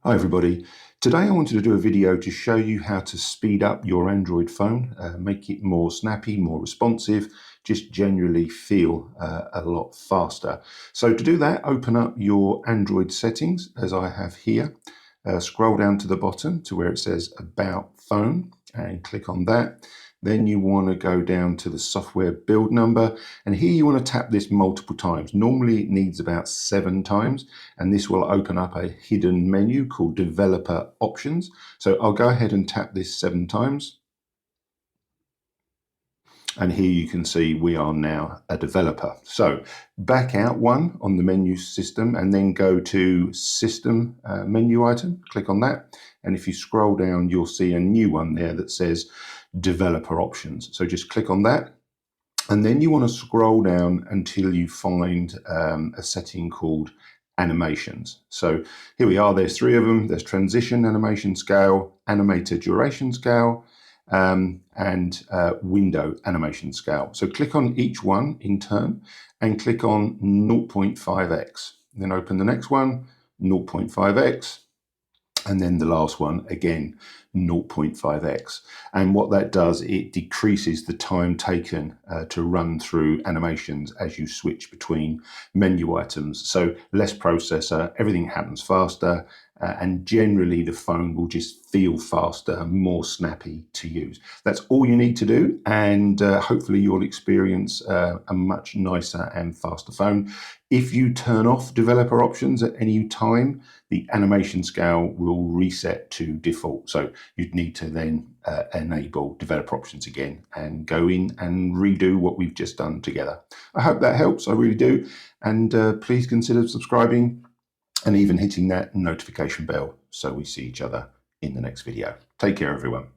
Hi everybody. Today I wanted to do a video to show you how to speed up your Android phone, make it more snappy, more responsive, just generally feel a lot faster. So to do that, open up your Android settings as I have here. Scroll down to the bottom to where it says About Phone and click on that. Then you want to go down to the software build number, and here you want to tap this multiple times. Normally it needs about 7 times, and this will open up a hidden menu called Developer Options. So I'll go ahead and tap this 7 times. And here you can see we are now a developer. So back out one on the menu system and then go to System menu item, click on that. And if you scroll down, you'll see a new one there that says Developer Options. So just click on that. And then you want to scroll down until you find a setting called animations. So here we are, there's 3 of them. There's transition animation scale, animator duration scale, and window animation scale. So click on each one in turn and click on 0.5x. Then open the next one, 0.5x. And then the last one, again, 0.5x. And what that does, it decreases the time taken to run through animations as you switch between menu items. So less processor, everything happens faster, and generally the phone will just feel faster, more snappy to use. That's all you need to do, and hopefully you'll experience a much nicer and faster phone. If you turn off developer options at any time, the animation scale will reset to default. So you'd need to then enable developer options again and go in and redo what we've just done together. I hope that helps, I really do. And please consider subscribing and even hitting that notification bell so we see each other in the next video. Take care, everyone.